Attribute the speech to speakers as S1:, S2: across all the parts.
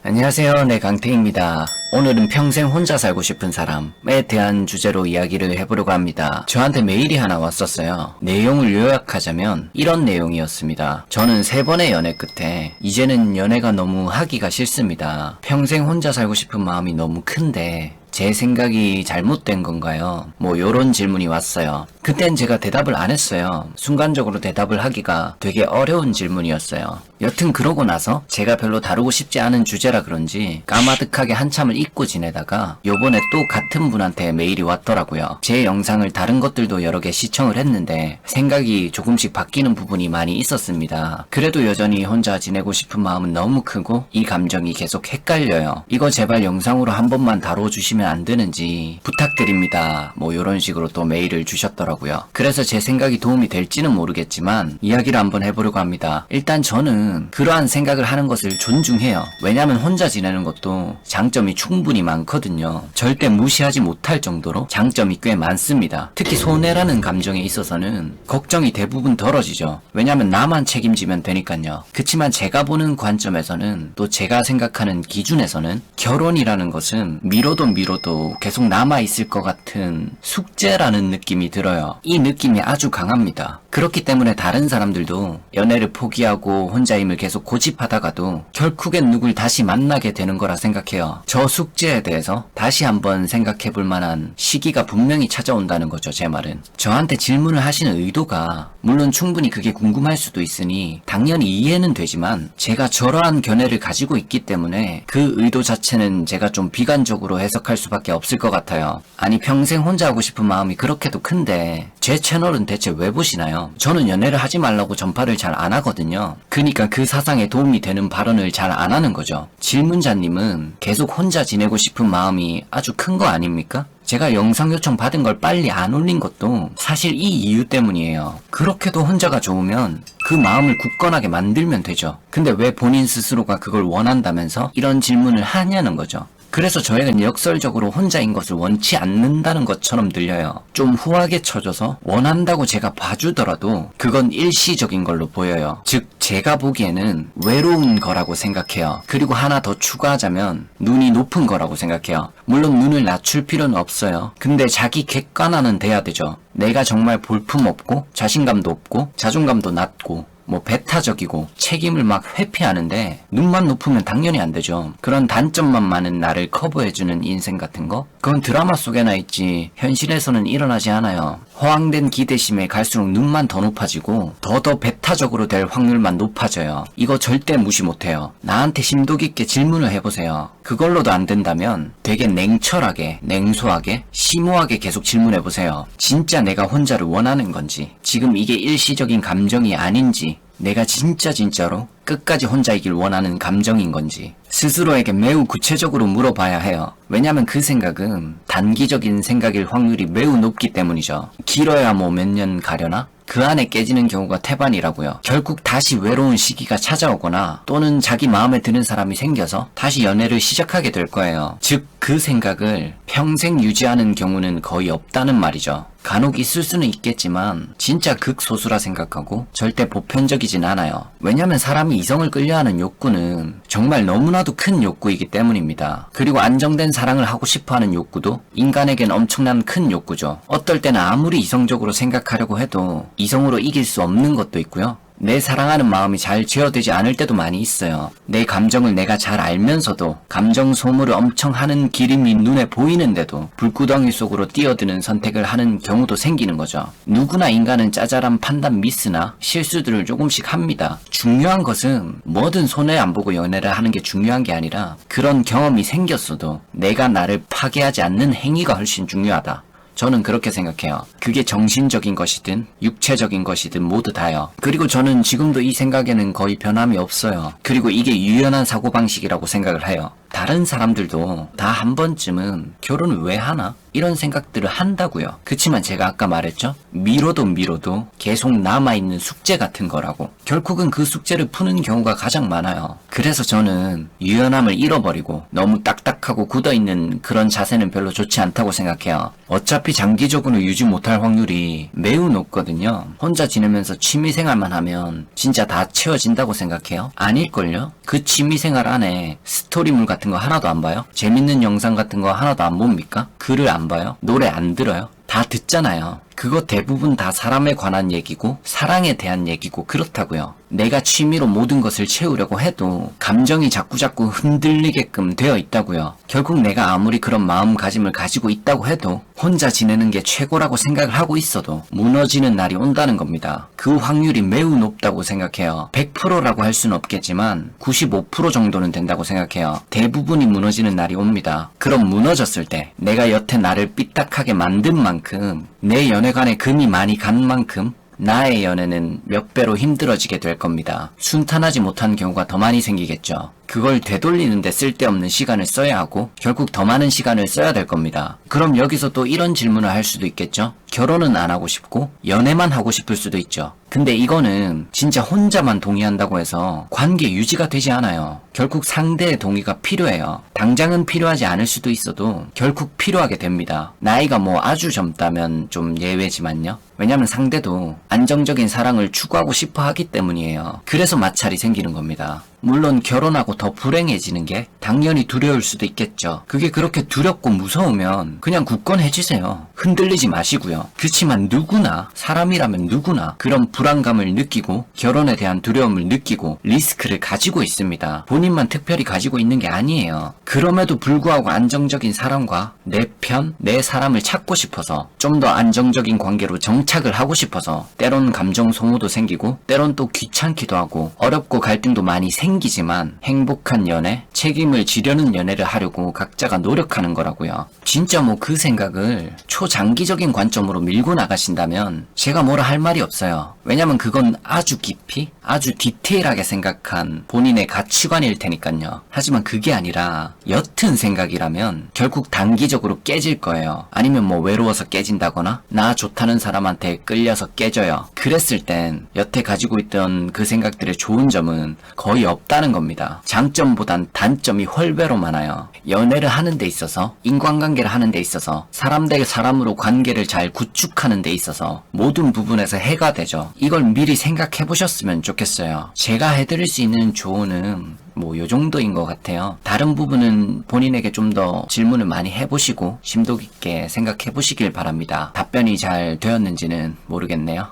S1: 안녕하세요. 네, 강태입니다. 오늘은 평생 혼자 살고 싶은 사람에 대한 주제로 이야기를 해보려고 합니다. 저한테 메일이 하나 왔었어요. 내용을 요약하자면 이런 내용이었습니다. 저는 3번의 연애 끝에 이제는 연애가 너무 하기가 싫습니다. 평생 혼자 살고 싶은 마음이 너무 큰데 제 생각이 잘못된 건가요? 요런 질문이 왔어요. 그땐 제가 대답을 안 했어요. 순간적으로 대답을 하기가 되게 어려운 질문이었어요. 여튼 그러고 나서 제가 별로 다루고 싶지 않은 주제라 그런지 까마득하게 한참을 잊고 지내다가 요번에 또 같은 분한테 메일이 왔더라고요. 제 영상을 다른 것들도 여러 개 시청을 했는데 생각이 조금씩 바뀌는 부분이 많이 있었습니다. 그래도 여전히 혼자 지내고 싶은 마음은 너무 크고 이 감정이 계속 헷갈려요. 이거 제발 영상으로 한 번만 다뤄주시면 안 되는지 부탁드립니다. 요런 식으로 또 메일을 주셨더라고요. 그래서 제 생각이 도움이 될지는 모르겠지만 이야기를 한번 해보려고 합니다. 일단 저는 그러한 생각을 하는 것을 존중해요. 왜냐면 혼자 지내는 것도 장점이 충분히 많거든요. 절대 무시하지 못할 정도로 장점이 꽤 많습니다. 특히 손해라는 감정에 있어서는 걱정이 대부분 덜어지죠. 왜냐면 나만 책임지면 되니까요. 그치만 제가 보는 관점에서는 또 제가 생각하는 기준에서는 결혼이라는 것은 미뤄도 계속 남아있을 것 같은 숙제라는 느낌이 들어요. 이 느낌이 아주 강합니다. 그렇기 때문에 다른 사람들도 연애를 포기하고 혼자임을 계속 고집하다가도 결국엔 누굴 다시 만나게 되는 거라 생각해요. 저 숙제에 대해서 다시 한번 생각해볼 만한 시기가 분명히 찾아온다는 거죠. 제 말은. 저한테 질문을 하시는 의도가 물론 충분히 그게 궁금할 수도 있으니 당연히 이해는 되지만 제가 저러한 견해를 가지고 있기 때문에 그 의도 자체는 제가 좀 비관적으로 해석할 수밖에 없을 것 같아요. 아니 평생 혼자 하고 싶은 마음이 그렇게도 큰데 제 채널은 대체 왜 보시나요? 저는 연애를 하지 말라고 전파를 잘 안 하거든요. 그러니까 그 사상에 도움이 되는 발언을 잘 안 하는 거죠. 질문자님은 계속 혼자 지내고 싶은 마음이 아주 큰 거 아닙니까? 제가 영상 요청 받은 걸 빨리 안 올린 것도 사실 이 이유 때문이에요. 그렇게도 혼자가 좋으면 그 마음을 굳건하게 만들면 되죠. 근데 왜 본인 스스로가 그걸 원한다면서 이런 질문을 하냐는 거죠. 그래서 저에겐 역설적으로 혼자인 것을 원치 않는다는 것처럼 들려요. 좀 후하게 쳐줘서 원한다고 제가 봐주더라도 그건 일시적인 걸로 보여요. 즉 제가 보기에는 외로운 거라고 생각해요. 그리고 하나 더 추가하자면 눈이 높은 거라고 생각해요. 물론 눈을 낮출 필요는 없어요. 근데 자기 객관화는 돼야 되죠. 내가 정말 볼품없고 자신감도 없고 자존감도 낮고 배타적이고 책임을 막 회피하는데 눈만 높으면 당연히 안 되죠. 그런 단점만 많은 나를 커버해주는 인생 같은 거? 그건 드라마 속에나 있지 현실에서는 일어나지 않아요. 허황된 기대심에 갈수록 눈만 더 높아지고 더 배타적으로 될 확률만 높아져요. 이거 절대 무시 못해요. 나한테 심도 깊게 질문을 해보세요. 그걸로도 안 된다면 되게 냉철하게, 냉소하게, 심오하게 계속 질문해보세요. 진짜 내가 혼자를 원하는 건지, 지금 이게 일시적인 감정이 아닌지, 내가 진짜로 끝까지 혼자이길 원하는 감정인 건지 스스로에게 매우 구체적으로 물어봐야 해요. 왜냐면 그 생각은 단기적인 생각일 확률이 매우 높기 때문이죠. 길어야 몇 년 가려나? 그 안에 깨지는 경우가 태반이라고요. 결국 다시 외로운 시기가 찾아오거나 또는 자기 마음에 드는 사람이 생겨서 다시 연애를 시작하게 될 거예요. 즉 그 생각을 평생 유지하는 경우는 거의 없다는 말이죠. 간혹 있을 수는 있겠지만 진짜 극소수라 생각하고 절대 보편적이진 않아요. 왜냐면 사람이 이성을 끌려하는 욕구는 정말 너무나도 큰 욕구이기 때문입니다. 그리고 안정된 사랑을 하고 싶어하는 욕구도 인간에겐 엄청난 큰 욕구죠. 어떨 때는 아무리 이성적으로 생각하려고 해도 이성으로 이길 수 없는 것도 있고요. 내 사랑하는 마음이 잘 제어되지 않을 때도 많이 있어요. 내 감정을 내가 잘 알면서도 감정 소모를 엄청 하는 기름이 눈에 보이는데도 불구덩이 속으로 뛰어드는 선택을 하는 경우도 생기는 거죠. 누구나 인간은 짜잘한 판단 미스나 실수들을 조금씩 합니다. 중요한 것은 뭐든 손해 안 보고 연애를 하는 게 중요한 게 아니라 그런 경험이 생겼어도 내가 나를 파괴하지 않는 행위가 훨씬 중요하다. 저는 그렇게 생각해요. 그게 정신적인 것이든 육체적인 것이든 모두 다요. 그리고 저는 지금도 이 생각에는 거의 변함이 없어요. 그리고 이게 유연한 사고방식이라고 생각을 해요. 다른 사람들도 다 한 번쯤은 결혼을 왜 하나? 이런 생각들을 한다고요. 그치만 제가 아까 말했죠? 미뤄도 계속 남아있는 숙제 같은 거라고. 결국은 그 숙제를 푸는 경우가 가장 많아요. 그래서 저는 유연함을 잃어버리고 너무 딱딱하고 굳어있는 그런 자세는 별로 좋지 않다고 생각해요. 어차피 장기적으로 유지 못할 확률이 매우 높거든요. 혼자 지내면서 취미생활만 하면 진짜 다 채워진다고 생각해요? 아닐걸요? 그 취미생활 안에 스토리물 같은 거 하나도 안 봐요? 재밌는 영상 같은 거 하나도 안 봅니까? 글을 안 봐요? 노래 안 들어요? 다 듣잖아요. 그거 대부분 다 사람에 관한 얘기고 사랑에 대한 얘기고 그렇다고요. 내가 취미로 모든 것을 채우려고 해도 감정이 자꾸자꾸 흔들리게끔 되어 있다고요. 결국 내가 아무리 그런 마음가짐을 가지고 있다고 해도 혼자 지내는 게 최고라고 생각을 하고 있어도 무너지는 날이 온다는 겁니다. 그 확률이 매우 높다고 생각해요. 100%라고 할 수는 없겠지만 95% 정도는 된다고 생각해요. 대부분이 무너지는 날이 옵니다. 그럼 무너졌을 때 내가 여태 나를 삐딱하게 만든 만큼 내 연애관에 금이 많이 간 만큼 나의 연애는 몇 배로 힘들어지게 될 겁니다. 순탄하지 못한 경우가 더 많이 생기겠죠. 그걸 되돌리는데 쓸데없는 시간을 써야 하고 결국 더 많은 시간을 써야 될 겁니다. 그럼 여기서 또 이런 질문을 할 수도 있겠죠. 결혼은 안 하고 싶고 연애만 하고 싶을 수도 있죠. 근데 이거는 진짜 혼자만 동의한다고 해서 관계 유지가 되지 않아요. 결국 상대의 동의가 필요해요. 당장은 필요하지 않을 수도 있어도 결국 필요하게 됩니다. 나이가 뭐 아주 젊다면 좀 예외지만요. 왜냐면 상대도 안정적인 사랑을 추구하고 싶어 하기 때문이에요. 그래서 마찰이 생기는 겁니다. 물론 결혼하고 더 불행해지는 게 당연히 두려울 수도 있겠죠. 그게 그렇게 두렵고 무서우면 그냥 굳건해지세요. 흔들리지 마시고요. 그치만 누구나, 사람이라면 누구나 그런 불안감을 느끼고 결혼에 대한 두려움을 느끼고 리스크를 가지고 있습니다. 본인만 특별히 가지고 있는 게 아니에요. 그럼에도 불구하고 안정적인 사람과 내 편, 내 사람을 찾고 싶어서 좀 더 안정적인 관계로 정착을 하고 싶어서 때론 감정 소모도 생기고 때론 또 귀찮기도 하고 어렵고 갈등도 많이 생기지만 행복한 연애, 책임을 지려는 연애를 하려고 각자가 노력하는 거라고요. 진짜 뭐 그 생각을 초장기적인 관점으로 밀고 나가신다면 제가 뭐라 할 말이 없어요. 왜냐면 그건 아주 깊이, 아주 디테일하게 생각한 본인의 가치관일 테니까요. 하지만 그게 아니라 옅은 생각이라면 결국 단기적으로 깨질 거예요. 아니면 뭐 외로워서 깨진다거나 나 좋다는 사람한테 끌려서 깨져요. 그랬을 땐 여태 가지고 있던 그 생각들의 좋은 점은 거의 없다는 겁니다. 장점보단 단점이 훨배로 많아요. 연애를 하는 데 있어서, 인간관계를 하는 데 있어서, 사람 대 사람으로 관계를 잘 구축하는 데 있어서 모든 부분에서 해가 되죠. 이걸 미리 생각해 보셨으면 좋겠어요. 제가 해드릴 수 있는 조언은 뭐 요 정도인 것 같아요. 다른 부분은 본인에게 좀 더 질문을 많이 해보시고 심도 깊게 생각해 보시길 바랍니다. 답변이 잘 되었는지는 모르겠네요.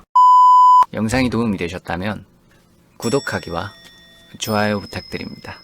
S1: 영상이 도움이 되셨다면 구독하기와 좋아요 부탁드립니다.